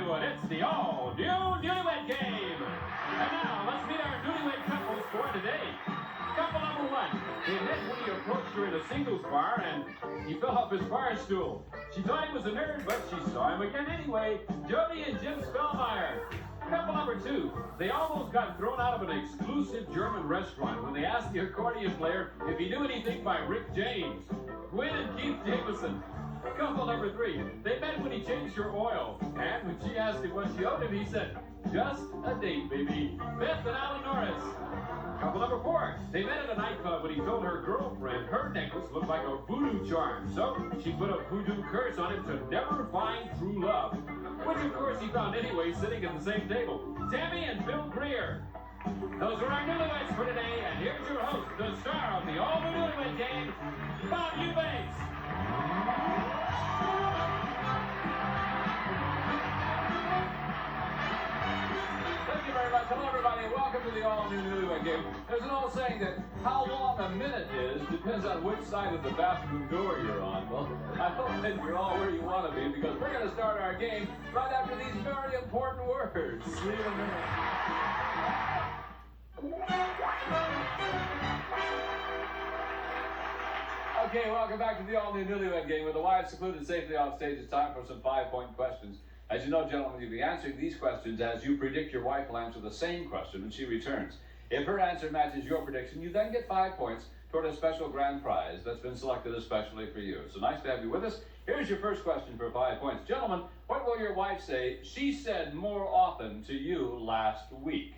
Hollywood. It's the all-new Newlywed Game. And now, let's meet our newlywed couples for today. Couple number one. They met when he approached her in a singles bar and he fell off his bar stool. She thought he was a nerd, but she saw him again anyway. Jody and Jim Spellmeyer. Couple number two. They almost got thrown out of an exclusive German restaurant when they asked the accordion player if he knew anything by Rick James. Gwen and Keith Jameson. Couple number three. They met when he changed her oil. And when she asked him what she owed him, he said, "Just a date, baby." Beth and Alan Norris. Couple number four. They met at a nightclub when he told her girlfriend her necklace looked like a voodoo charm. So she put a voodoo curse on him to never find true love. Which of course he found anyway sitting at the same table. Tammy and Bill Greer. Those are our newlyweds for today. And here's your host, the star of the all-new Newlywed Game, Bob Eubanks. Thank you very much. Hello, everybody, and welcome to the all-new Newlywed Game. There's an old saying that how long a minute is depends on which side of the bathroom door you're on. Well, I hope that you're all where you want to be because we're going to start our game right after these very important words. See you in a minute. Okay, welcome back to the all-new Newlywed Game. With the wives secluded safely off stage, it's time for some 5-point questions. As you know, gentlemen, you'll be answering these questions as you predict your wife will answer the same question when she returns. If her answer matches your prediction, you then get 5 points toward a special grand prize that's been selected especially for you. So nice to have you with us. Here's your first question for 5 points. Gentlemen, what will your wife say she said more often to you last week?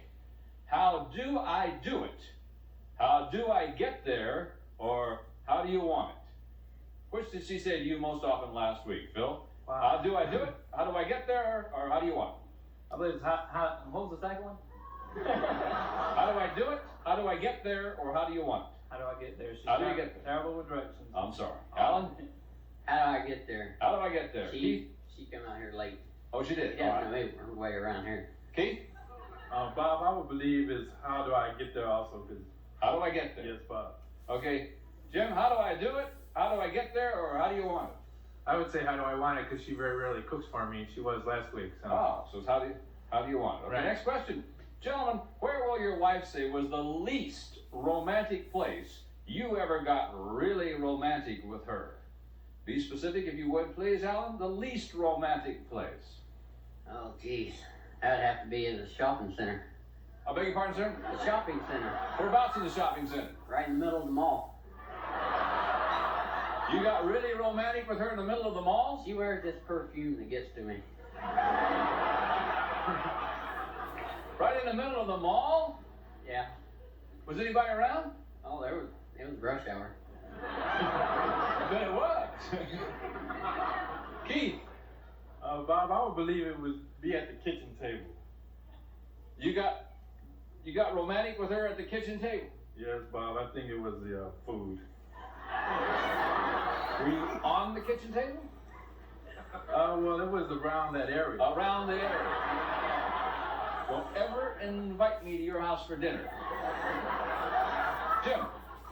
How do I do it? How do I get there? Or how do you want it? Which did she say to you most often last week, Phil? Wow. How do I do it? How do I get there? Or how do you want it? I believe it's what was the second one? How do I do it? How do I get there? Or how do you want it? How do I get there? She's How do you get there? terrible with directions. I'm sorry. Alan? How do I get there? How do I get there? Keith? She come out here late. Oh, she did? She has to move her way around here. Keith? Bob, I would believe is how do I get there also? Cause How do I get there? yes, Bob. Okay. Jim, how do I do it? How do I get there? Or how do you want it? I would say how do I want it because she very rarely cooks for me, and she was last week. So. Oh, so it's how do you want it? Okay, Right. next question. Gentlemen, where will your wife say was the least romantic place you ever got really romantic with her? Be specific if you would, please, Alan. The least romantic place. Oh, geez. That'd have to be in the shopping center. I beg your pardon, sir? The shopping center. Whereabouts in the shopping center? Right in the middle of the mall. You got really romantic with her in the middle of the mall? She wears this perfume that gets to me. Right in the middle of the mall? Yeah. Was anybody around? Oh, it was rush hour. I bet it was. Keith, Bob, I would believe it would be at the kitchen table. you got romantic with her at the kitchen table? Yes, Bob. I think it was the food. Were you on the kitchen table? Well, it was around that area. Around the area. Don't ever invite me to your house for dinner. Jim.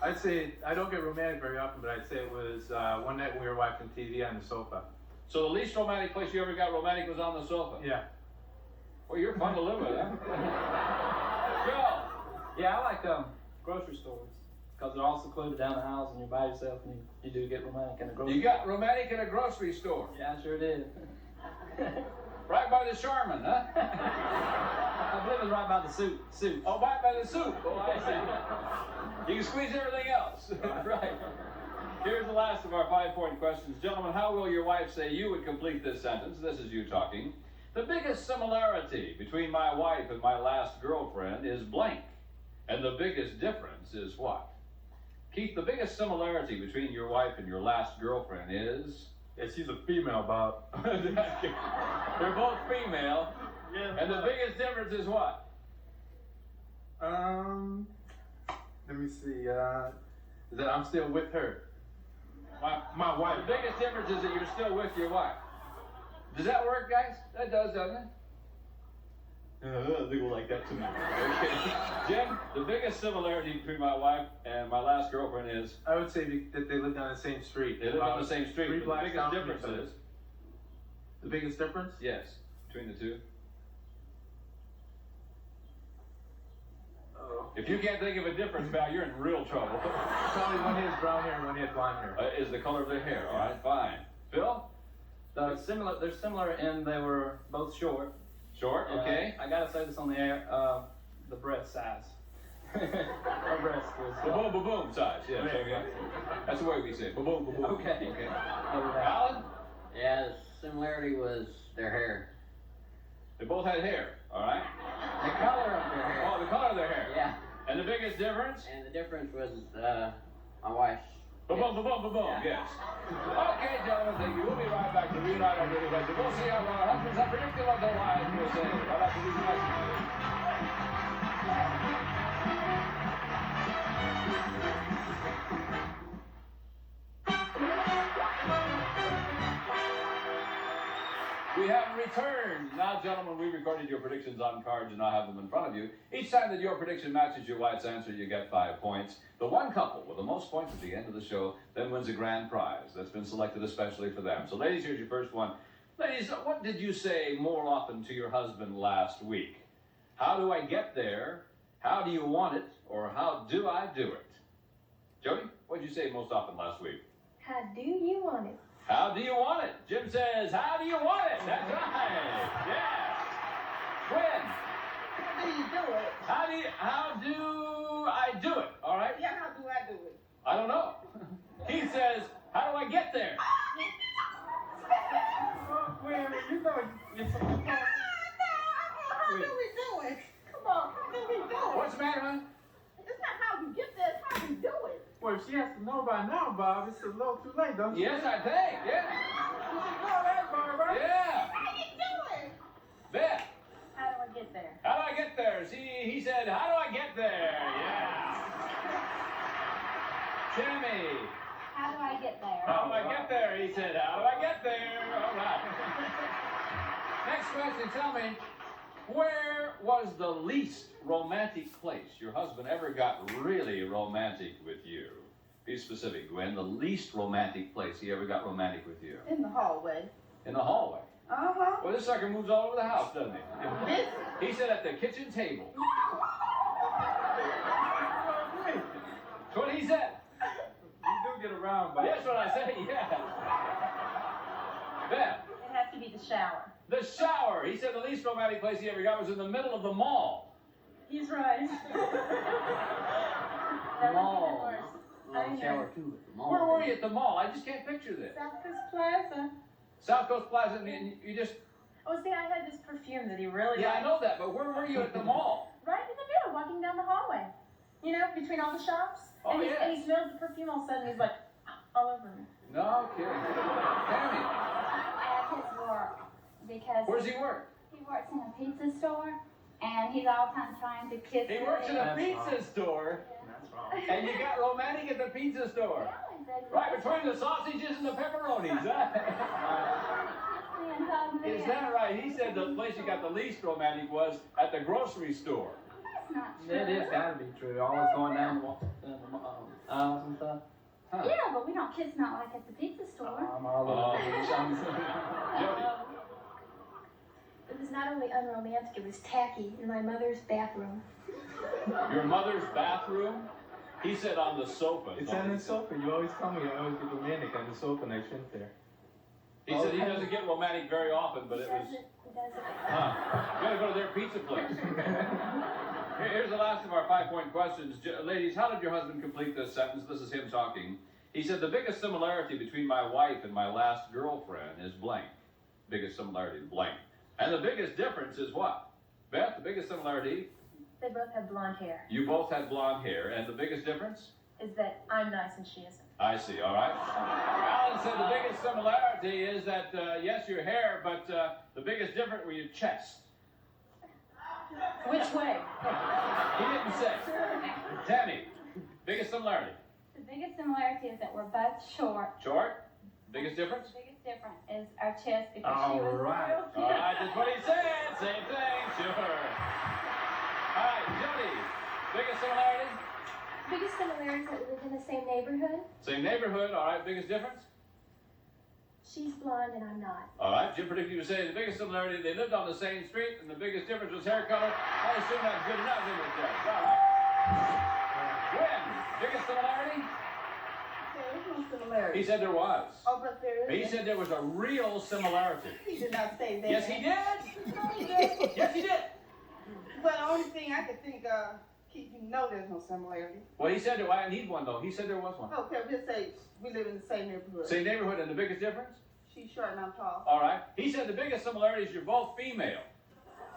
I'd say I don't get romantic very often, but I'd say it was one night when we were watching TV on the sofa. So the least romantic place you ever got romantic was on the sofa? Yeah. Well, you're fun to live with, huh? Joe. Yeah, I like grocery stores because they're all secluded down the house and you're by yourself and you do get romantic in a grocery You got romantic in a grocery store? Yeah, I sure did. Right by the Charmin, huh? I believe it's right by the soup. Oh, right by the soup. Oh, I see. You can squeeze everything else. Right. Here's the last of our 5-point questions. Gentlemen, how will your wife say you would complete this sentence? This is you talking. The biggest similarity between my wife and my last girlfriend is blank. And the biggest difference is what? Keith, the biggest similarity between your wife and your last girlfriend is? Yeah, she's a female, Bob. They're both female. Yeah. And the biggest difference is what? Let me see. Is that I'm still with her. My wife. The biggest difference is that you're still with your wife. Does that work, guys? That does, doesn't it? They go like that to me. Okay. Jim, the biggest similarity between my wife and my last girlfriend is? I would say that they lived on the same street. They live on the same street, Three but the blocks biggest down from difference each other. is? The biggest difference? Yes. between the two? If you can't think of a difference, Val, you're in real trouble. Probably one has brown hair and one has blonde hair. Is the color of their hair, all right, fine. Phil? They're similar in they were both short. Short, okay. I gotta say this on the air, the breast size. Her breast was... Boom, boom, boom size, yes, okay. That's the way we say it, boom, boom, boom, boom. Okay. Okay. Alan? Alan? Yeah, the similarity was their hair. They both had hair, all right? The color of their hair. Oh, the color of their hair. Yeah. And the biggest difference? And the difference was my wife's. Boom, boom, boom, boom, boom, boom, yes. Okay, gentlemen, thank you. We'll be right back to reunite our Newlywed Game. We'll see how our husbands are predictive of their wives. We'll say, right after these messages. We have returned. Now, gentlemen, we recorded your predictions on cards and now have them in front of you. Each time that your prediction matches your wife's answer, you get 5 points. The one couple with the most points at the end of the show then wins a grand prize that's been selected especially for them. So, ladies, here's your first one. Ladies, what did you say more often to your husband last week? How do I get there? How do you want it? Or how do I do it? Jody, what did you say most often last week? How do you want it? How do you want it? Jim says, how do you want it? That's right. Yeah. When? How do you do it? How do I do it? All right? Yeah, how do I do it? I don't know. He says, how do I get there? Wait, you know, how do we do it? Come on, how do we do it? What's the matter, hon? It's not how you get there, it's how we do it. Well, she has to know by now, Bob. It's a little too late, don't you? Yes, I think. Yeah. You should know that, Bob, right? Yeah. How you do it? Beth, How do I get there? how do I get there? See, he said, how do I get there? Yeah. Jimmy, How do I get there? how do I get there? He said, how do I get there? All right. Next question, tell me, where was the least romantic place your husband ever got really romantic with you? Be specific, Gwen. The least romantic place he ever got romantic with you. In the hallway. In the hallway. Uh-huh. Well, this sucker moves all over the house, doesn't he? Listen. He said at the kitchen table. That's what he said. You do get around, Bob. That's what I said, yeah. Beth, It has to be the shower. the shower. He said the least romantic place he ever got was in the middle of the mall. He's right. Mall. I know. Shower too. Mall. Where were you at the mall? I just can't picture this. South Coast Plaza. South Coast Plaza, and you just... Oh, see, I had this perfume that he really Yeah, I liked. know that, but where were you at the mall? Right in the middle, walking down the hallway. You know, between all the shops. Oh, and, yes. and he smelled the perfume all of a sudden. He's like, all over me. No kidding. Tammy, At his work because where's he work? he works in a pizza store and he's all the time trying to kiss He me. works in a That's pizza wrong. store, That's wrong. and you got romantic at the pizza store. Yeah, he said he Right was between the sausages and the pepperonis. Huh? kissing me and hugging me. Is that right? He said the place you got the least romantic was at the grocery store. That's not true. It is gotta be true. Always going down the aisles and stuff. Huh. Yeah, but we don't kiss not like at the pizza store. I'm all over the place. Jody. It was not only unromantic, it was tacky in my mother's bathroom. Your mother's bathroom? He said on the sofa. It's on the sofa. You always tell me I always get romantic on the sofa and I shouldn't there. He said he doesn't get romantic very often, but it was... He doesn't. Huh. You gotta go to their pizza place. Here's the last of our 5-point questions. Ladies, how did your husband complete this sentence? This is him talking. He said, the biggest similarity between my wife and my last girlfriend is blank. Biggest similarity, blank. And the biggest difference is what? Beth, the biggest similarity, They both have blonde hair. you both had blonde hair. And the biggest difference? Is that I'm nice and she isn't. I see, all right. Alan said the biggest similarity is that, yes, your hair, but the biggest difference were your chest. Which way? He didn't say. Tammy, biggest similarity? The biggest similarity is that we're both short. Short? Biggest difference? The biggest difference is our chest because she was All right. real cute. All right, that's what he said. Same thing, sure. All right, Jody, biggest similarity? Biggest similarity is that we live in the same neighborhood. Same neighborhood, all right, biggest difference? She's blonde and I'm not. All right, Jim predicted you would say the biggest similarity, they lived on the same street, and the biggest difference was hair color. I assume that's good enough, isn't it, Judge? All right. Gwen, biggest similarity? There's no similarity. He said there was. Oh, but there is. He said there was a real similarity. He did not say that. Yes, he did. No, he did. Yes, he did. But the only thing I could think of, Keith, you know there's no similarity. Well, he said I need one, though. He said there was one. Okay, we'll say we live in the same neighborhood. Same neighborhood, and the biggest difference? She's short and I'm tall. All right. He said the biggest similarity is you're both female.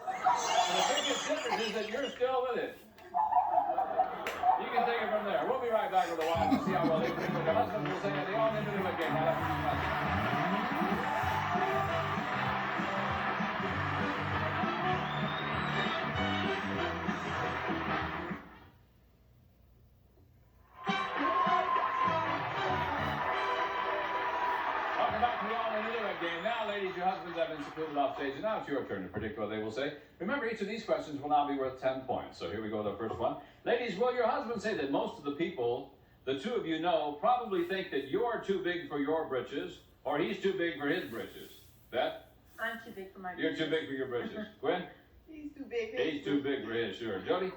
And the biggest difference is that you're still with it. You can take it from there. We'll be right back with the wives and see how well they think with their husbands. We'll sing at the all-new Newlywed Game. Now, welcome back to the all-new Newlywed Game. Now, ladies, your husbands have been secluded off stage, and now it's your turn to predict what they will say. Remember, each of these questions will now be worth 10 points. So here we go with the first one. Ladies, will your husband say that most of the people the two of you know probably think that you're too big for your britches, or he's too big for his britches? Beth? I'm too big for my You're too big for your britches. Gwen? He's too big. He's too big for his, sure. Jody?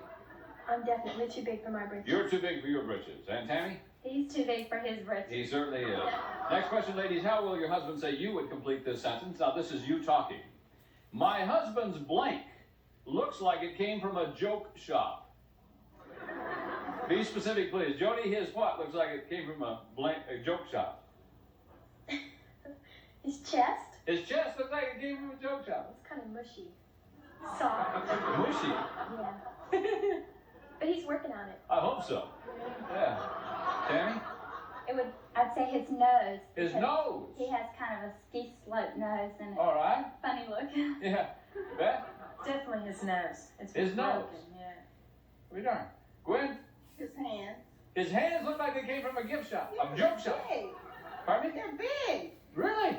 I'm definitely too big for my britches. You're too big for your britches. And Tammy? He's too big for his britches. He certainly is. Next question, ladies. How will your husband say you would complete this sentence? Now, this is you talking. My husband's blank looks like it came from a joke shop. Be specific, please. Jody, his what looks like it came from a joke shop? His chest? His chest looks like it came from a joke shop. It's kind of mushy. Soft. Mushy. Yeah. But he's working on it. I hope so. Yeah. Tammy? I'd say his nose. His because nose. He has kind of a ski slope nose and All right. funny look. Yeah. Beth? Definitely his nose. It's His nose. broken, yeah. We darn. Gwen? His hands. His hands look like they came from a gift shop. A joke shop. Big. Pardon me? They're big. Really?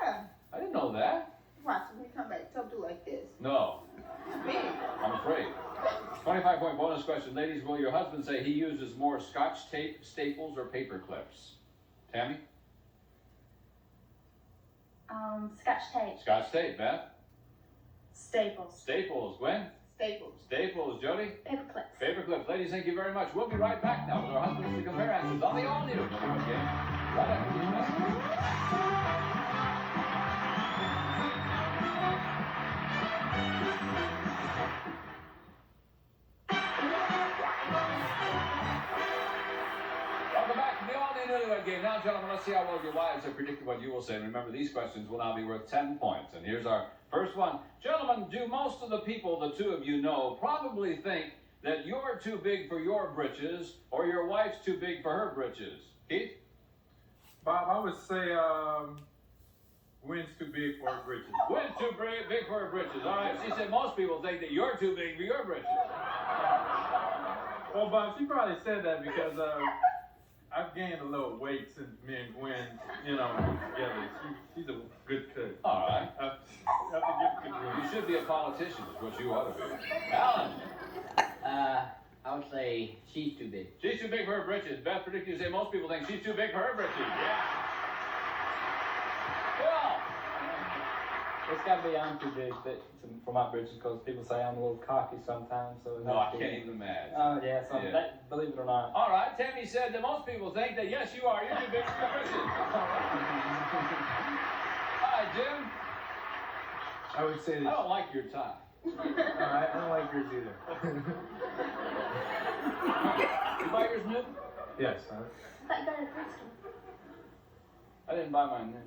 Yeah. I didn't know that. Watch when we come back. Don't do like this. No. It's big. I'm afraid. 25-point bonus question. Ladies, will your husband say he uses more Scotch tape, staples, or paper clips? Tammy? Scotch tape. Scotch tape. Beth? Staples. Staples. Gwen? Staples. Staples. Jody? Paper clips. Paper clips. Ladies, thank you very much. We'll be right back now with our husbands to compare answers on the all-new Newlywed Game. Right after these messages. Welcome back to the all-new Newlywed Game. Now, gentlemen, let's see how well your wives have predicted what you will say. And remember, these questions will now be worth 10 points. And here's our first one. Gentlemen, do most of the people the two of you know probably think that you're too big for your britches, or your wife's too big for her britches? Keith? Bob, I would say Gwen's too big for her britches. Gwen's too big for her britches. All right, she said most people think that you're too big for your britches. Well, Bob, she probably said that because I've gained a little weight since me and Gwen, moved together. She's a good cook. All right. I have to give it to Gwen. You should be a politician, is what you ought to be. Alan? I would say she's too big. She's too big for her britches. Beth predicted you say most people think she's too big for her britches. Yeah. Phil? It's got to be I'm too big for my britches because people say I'm a little cocky sometimes. So it No, has I to be. can't even imagine. Oh, yeah, so Yeah. That, believe it or not. All right, Tammy said that most people think that, yes, you are. You're too big for your britches. All right, Jim? I would say I that. don't like your tie. I don't like yours either. You buy yours new? Yes. I thought you got it at the thrift store. I didn't buy mine new.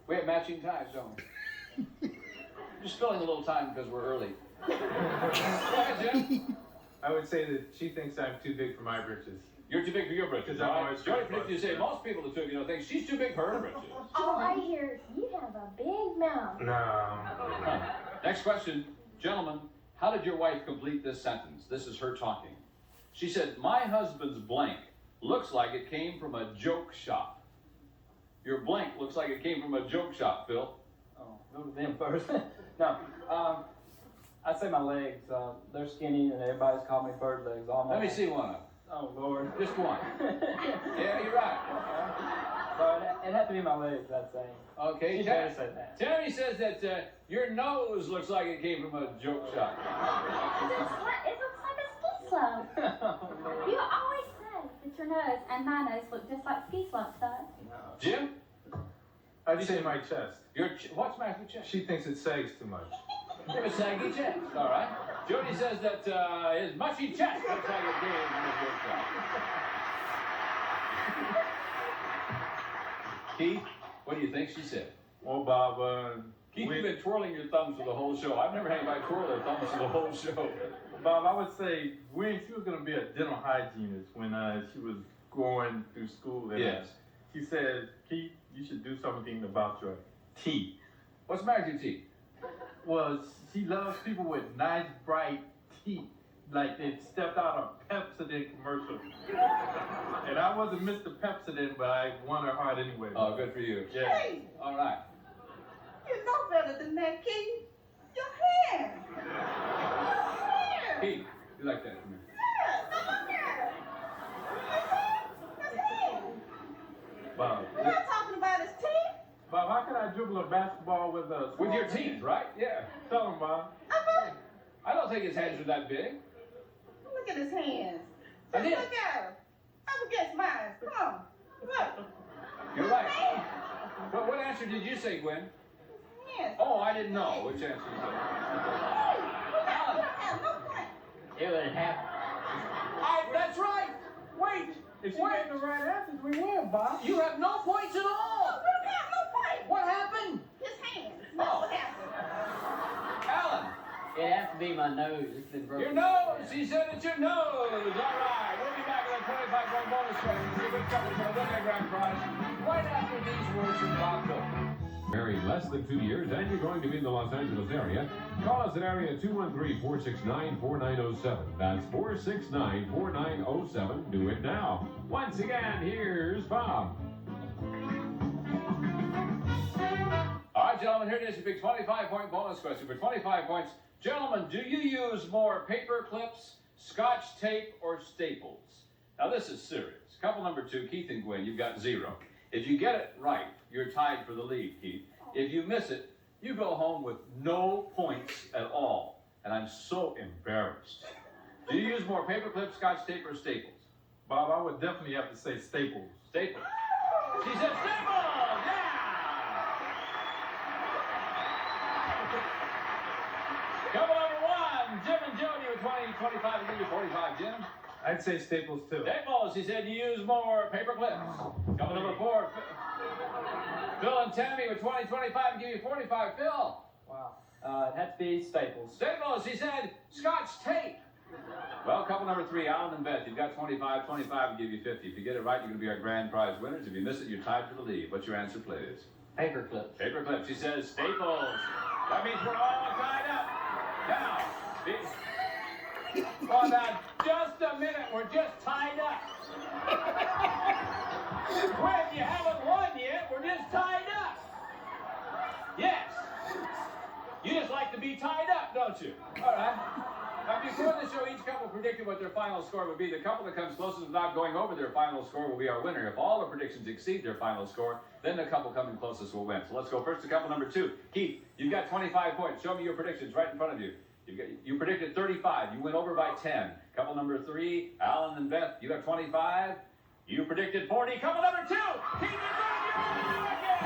We have matching ties, don't we? Just spilling a little time because we're early. Go ahead, Jim. I would say that she thinks I'm too big for my britches. You're too big for your britches, Because I'm all right? always Jody too predicted you say most people, the two of you, think she's too big for her britches. All I hear is you have a big mouth. No. Huh. Next question. Gentlemen, how did your wife complete this sentence? This is her talking. She said, my husband's blank looks like it came from a joke shop. Your blank looks like it came from a joke shop, Phil. Oh, go to them first. No, I'd say my legs. They're skinny and everybody's called me bird legs. All my Let me see one of them. Oh, Lord. Just one. Yeah, you're right. But It'd have to be my legs, I'd say. Okay, She better say that. Tammy says that your nose looks like it came from a joke shot. It looks like a ski slope. You always say that your nose and my nose look just like ski slopes, does. Jim? I'd say my chest. What's the matter with your chest? She thinks it sags too much. You have a saggy chest, all right. Jody says that his mushy chest looks like it came from a joke shot. Keith, what do you think she said? Well, Bob, Keith, you've been twirling your thumbs for the whole show. I've never had anybody twirl their thumbs for the whole show. Bob, I would say when she was going to be a dental hygienist when she was going through school. And, Yes. She said, Keith, you should do something about your teeth. What's the matter with your teeth? Well, she loves people with nice, bright teeth, like they stepped out of Pepsodent commercial. And I wasn't Mr. Pepsodent, but I won her heart anyway. Oh, good for you. Yeah. Hey, All right. you know better than that, Keith. Your hand. Keith, you like that from me? Bob, We're not talking about his teeth. Bob, how can I dribble a basketball with a... With your teeth, right? Yeah. Tell him, Bob. I don't think his hands are that big. Look at his hands. I Just did. look at him. Up against mine. Come on. Look. You're right. What answer did you say, Gwen? Hands. Oh, I didn't know which answer you said. You don't have no point. It would have. That's right. Wait. If she gave the right answers, we win, Bob. You have no points at all. You don't have no point. What happened? His hands. That's what happened. Alan. It'd have to be my nose. It's been Your broken. nose. He said it's your nose. All right. We'll be back with a 25-point bonus question. Give it a couple for a winning grand prize right after these words from Bob Cook. Married less than 2 years and you're going to be in the Los Angeles area, call us at area 213-469-4907. That's 469-4907. Do it now. Once again, here's Bob. All right, gentlemen, here it is, your big 25-point bonus question. For 25 points, gentlemen, do you use more paper clips, Scotch tape, or staples? Now, this is serious. Couple number 2, Keith and Gwen, you've got 0. If you get it right, you're tied for the lead, Keith. If you miss it, you go home with no points at all. And I'm so embarrassed. Do you use more paper clips, Scotch tape, or staples? Bob, I would definitely have to say Staples. Staples. She said staples! Yeah! Couple number 1, Jim and Jody with 20, 25, I'll give you 45, Jim. I'd say Staples, too. Staples, he said you use more paper clips. Couple number 4, Phil and Tammy with 20, 25, I'll give you 45, Phil. Wow. It'd have to be Staples. Staples, he said Scotch tape. Well, couple number 3, Alan and Beth, you've got 25, 25 will give you 50. If you get it right, you're going to be our grand prize winners. If you miss it, you're tied for the lead. What's your answer, please? Paper clips. Paper clips, he says Staples. That means we're all tied up. Now, oh, now, just a minute, we're just tied up. When you haven't won yet, we're just tied up. Yes. You just like to be tied up, don't you? All right. Now, before the show, each couple predicted what their final score would be. The couple that comes closest without going over their final score will be our winner. If all the predictions exceed their final score, then the couple coming closest will win. So let's go first to couple number 2. Keith, you've got 25 points. Show me your predictions right in front of you. You predicted 35. You went over by 10. Couple number 3, Alan and Beth, you have 25. You predicted 40. Couple number 2, Keith and Gwen, you're on again.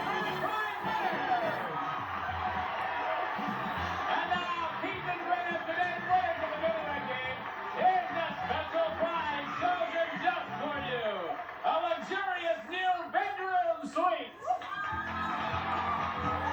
And now, Keith and Gwen have today's winners of the Newlywed Game. Here's the special prize chosen just for you. A luxurious new bedroom suite.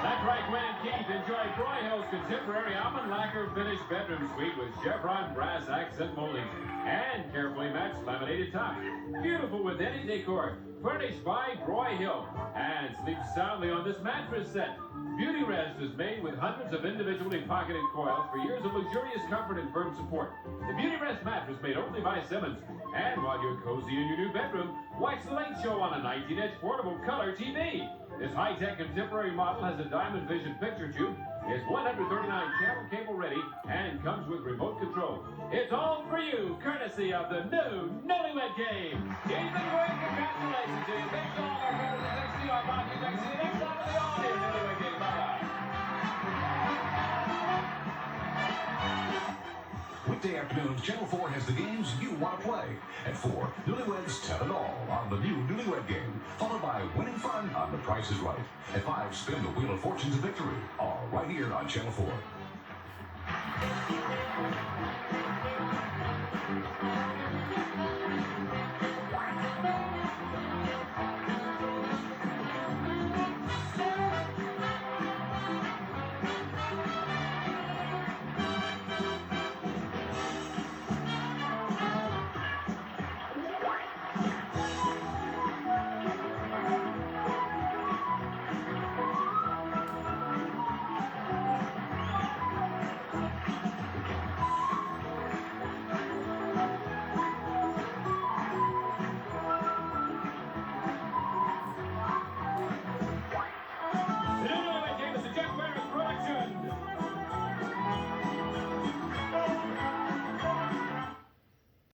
That's right, Gwen and Keith. Enjoy Broyhill's contemporary almond lacquer finished bedroom suite with chevron brass accent molding and carefully matched laminated top. Beautiful with any decor. Furnished by Broyhill. And sleep soundly on this mattress set. Beauty Rest is made with hundreds of individually pocketed coils for years of luxurious comfort and firm support. The Beauty Rest mattress made only by Simmons. And while you're cozy in your new bedroom, watch The Late Show on a 19-inch portable color TV. This high-tech contemporary model has a Diamond Vision picture tube, is 139 channel cable ready, and comes with remote control. It's all for you, courtesy of the new Newlywed Game. Keith and Gwen, congratulations to you. Thanks to all our members and thanks to you, our See you next time on the all-new Newlywed Game. Bye-bye. Weekday afternoons, Channel 4 has the games you want to play. At 4, Newlyweds Tell It All on the new Newlywed Game, followed by Winning Fun on The Price is Right. At 5, Spin the Wheel of Fortune's Victory, all right here on Channel 4.